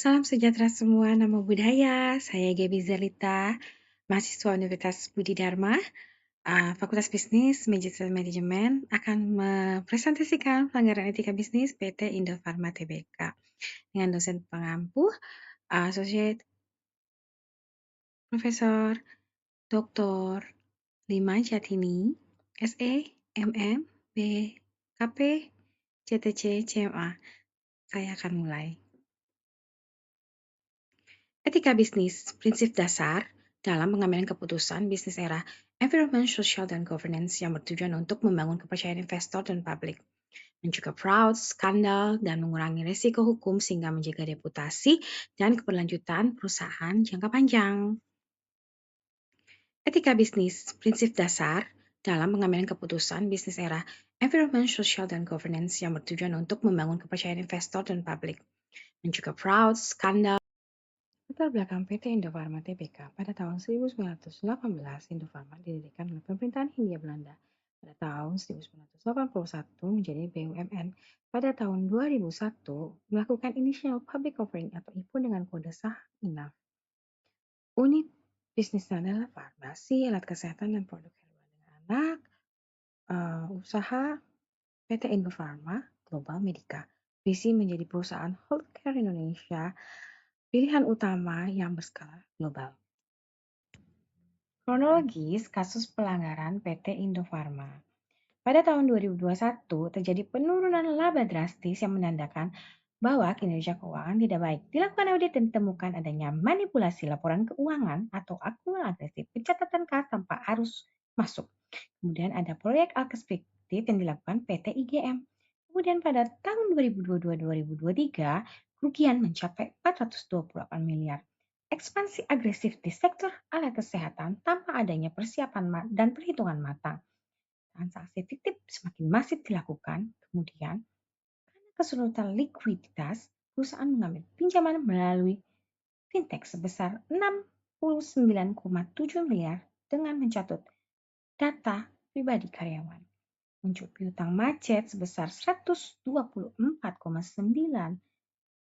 Salam sejahtera semua, namo buddhaya. Saya Gaby Zelita, mahasiswa Universitas Budi Dharma, Fakultas Bisnis Manajemen akan mempresentasikan pelanggaran etika bisnis PT Indofarma Tbk dengan dosen pengampu Associate Profesor Dr. Lima Jatini, SE, MM, BKP, CTC, CMA. Saya akan mulai. Etika bisnis, prinsip dasar dalam pengambilan keputusan bisnis era environment, social, dan governance yang bertujuan untuk membangun kepercayaan investor dan publik, mencegah fraud, skandal, dan mengurangi risiko hukum sehingga menjaga reputasi dan keberlanjutan perusahaan jangka panjang. Etika bisnis, prinsip dasar dalam pengambilan keputusan bisnis era environment, social, dan governance yang bertujuan untuk membangun kepercayaan investor dan publik, mencegah fraud, skandal. Latar belakang PT Indofarma Tbk. Pada tahun 1918, Indofarma didirikan oleh pemerintahan Hindia Belanda. Pada tahun 1981 menjadi BUMN. Pada tahun 2001 melakukan Initial Public Offering atau IPO dengan kode sah INAF. Unit bisnisnya adalah farmasi, alat kesehatan, dan produk hewan dan anak. Usaha PT Indofarma Global Medica. Visi menjadi perusahaan healthcare Indonesia pilihan utama yang berskala global. Kronologis kasus pelanggaran PT Indofarma. Pada tahun 2021 terjadi penurunan laba drastis yang menandakan bahwa kinerja keuangan tidak baik. Dilakukan audit dan ditemukan adanya manipulasi laporan keuangan atau akun agresif pencatatan kas tanpa arus masuk. Kemudian ada proyek alkes fiktif yang dilakukan PT IGM. Kemudian pada tahun 2022-2023 kerugian mencapai 428 miliar. Ekspansi agresif di sektor alat kesehatan tanpa adanya persiapan dan perhitungan matang. Transaksi fiktif semakin masif dilakukan, kemudian karena kesulitan likuiditas, perusahaan mengambil pinjaman melalui fintech sebesar 69,7 miliar dengan mencatut data pribadi karyawan. Muncul piutang macet sebesar 124,9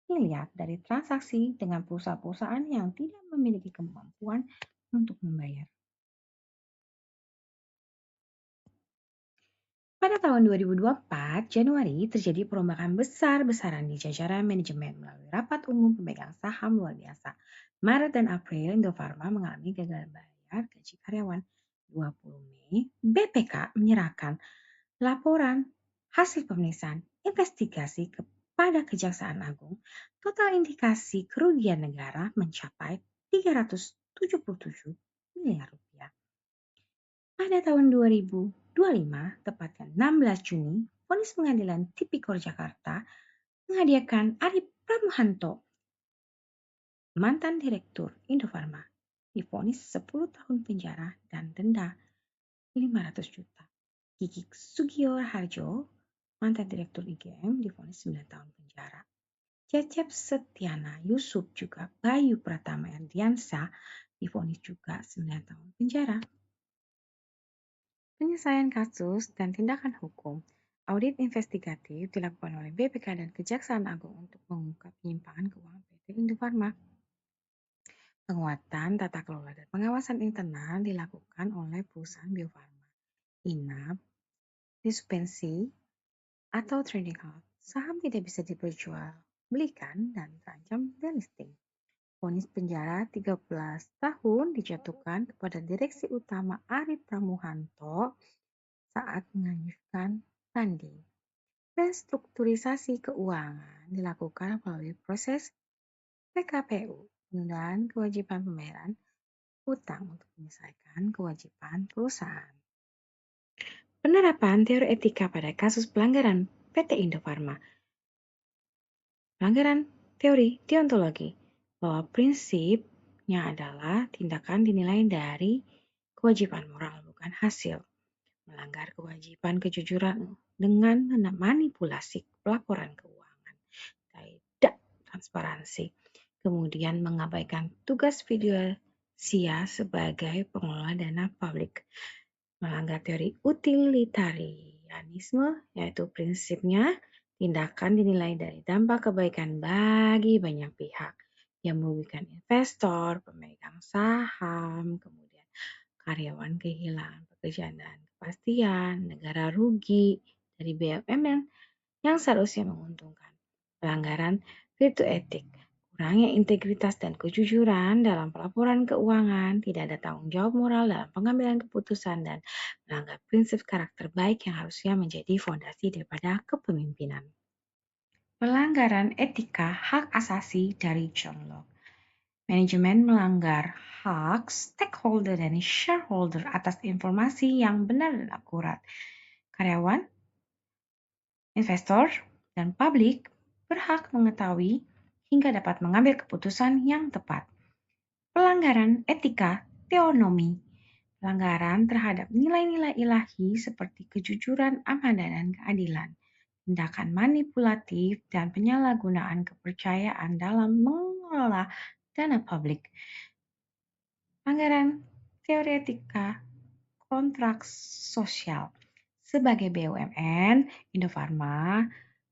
miliar dari transaksi dengan perusahaan-perusahaan yang tidak memiliki kemampuan untuk membayar. Pada tahun 2024, Januari, terjadi perombakan besar-besaran di jajaran manajemen melalui rapat umum pemegang saham luar biasa. Maret dan April, Indofarma mengalami gagal bayar gaji karyawan. 20 Mei, BPK menyerahkan laporan hasil pemeriksaan investigasi kepada Kejaksaan Agung. Total indikasi kerugian negara mencapai 377 miliar rupiah. Pada tahun 2025, tepatnya 16 Juni, vonis Pengadilan Tipikor Jakarta menghadiahkan Arif Pramuhanto, mantan Direktur Indofarma, divonis 10 tahun penjara dan denda 500 juta. Kiki Sugio Harjo, mantan Direktur IGM, divonis 9 tahun penjara. Cecep Setiana Yusuf juga Bayu Pratama Ardiansa divonis juga 9 tahun penjara. Penyelesaian kasus dan tindakan hukum. Audit investigatif dilakukan oleh BPK dan Kejaksaan Agung untuk mengungkap penyimpangan keuangan PT Indofarma. Penguatan tata kelola dan pengawasan internal dilakukan oleh perusahaan Bio Farma, INAP, disuspensi atau trading halt. Saham tidak bisa diperjualbelikan dan terancam delisting. Vonis penjara 13 tahun dijatuhkan kepada Direksi Utama Arif Pramuhanto saat mengajukan banding. Restrukturisasi keuangan dilakukan melalui proses PKPU, penundaan kewajiban pembayaran utang untuk menyelesaikan kewajiban perusahaan. Penerapan teori etika pada kasus pelanggaran PT Indofarma. Pelanggaran teori deontologi bahwa prinsipnya adalah tindakan dinilai dari kewajiban moral bukan hasil. Melanggar kewajiban kejujuran dengan memanipulasi pelaporan keuangan, tidak transparansi, kemudian mengabaikan tugas fidusia sebagai pengelola dana publik, melanggar teori utilitarianisme, yaitu prinsipnya tindakan dinilai dari dampak kebaikan bagi banyak pihak, yang merugikan investor, pemegang saham, kemudian karyawan kehilangan pekerjaan dan kepastian, negara rugi dari BUMN yang seharusnya menguntungkan. Pelanggaran virtu etik, kurangnya integritas dan kejujuran dalam pelaporan keuangan, tidak ada tanggung jawab moral dalam pengambilan keputusan, dan melanggar prinsip karakter baik yang harusnya menjadi fondasi daripada kepemimpinan. Pelanggaran etika hak asasi dari John Locke. Manajemen melanggar hak stakeholder dan shareholder atas informasi yang benar dan akurat. Karyawan, investor, dan publik berhak mengetahui hingga dapat mengambil keputusan yang tepat. Pelanggaran etika teonomi, pelanggaran terhadap nilai-nilai ilahi seperti kejujuran, amanah, dan keadilan, tindakan manipulatif, dan penyalahgunaan kepercayaan dalam mengelola dana publik. Pelanggaran teori etika kontrak sosial. Sebagai BUMN, Indofarma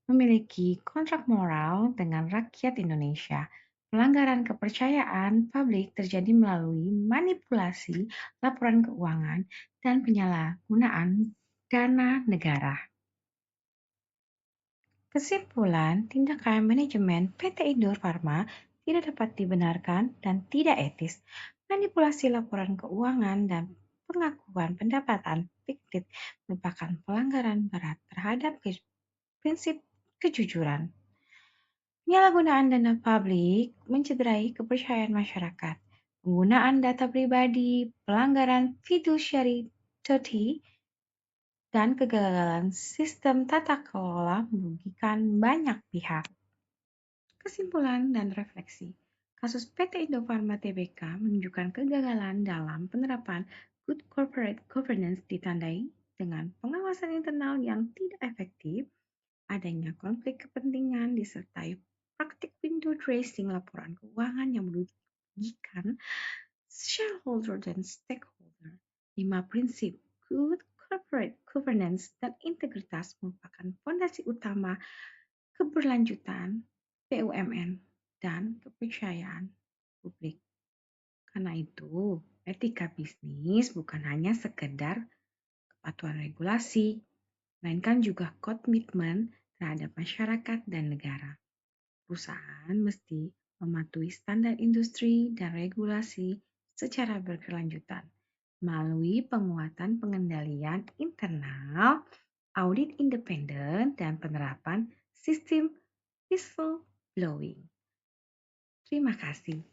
memiliki kontrak moral dengan rakyat Indonesia. Pelanggaran kepercayaan publik terjadi melalui manipulasi laporan keuangan dan penyalahgunaan dana negara. Kesimpulan, tindakan manajemen PT Indofarma tidak dapat dibenarkan dan tidak etis. Manipulasi laporan keuangan dan pengakuan pendapatan fiktif merupakan pelanggaran berat terhadap prinsip kejujuran. Penyalahgunaan dana publik mencederai kepercayaan masyarakat. Penggunaan data pribadi, pelanggaran fiduciary duty, dan kegagalan sistem tata kelola merugikan banyak pihak. Kesimpulan dan refleksi. Kasus PT Indofarma Tbk menunjukkan kegagalan dalam penerapan good corporate governance ditandai dengan pengawasan internal yang tidak efektif, adanya konflik kepentingan disertai praktik window dressing laporan keuangan yang merugikan shareholder dan stakeholder. 5 prinsip good corporate governance dan integritas merupakan fondasi utama keberlanjutan BUMN dan kepercayaan publik. Karena itu, etika bisnis bukan hanya sekedar kepatuhan regulasi, melainkan juga komitmen terhadap masyarakat dan negara. Perusahaan mesti mematuhi standar industri dan regulasi secara berkelanjutan melalui penguatan pengendalian internal, audit independen, dan penerapan sistem whistleblowing. Terima kasih.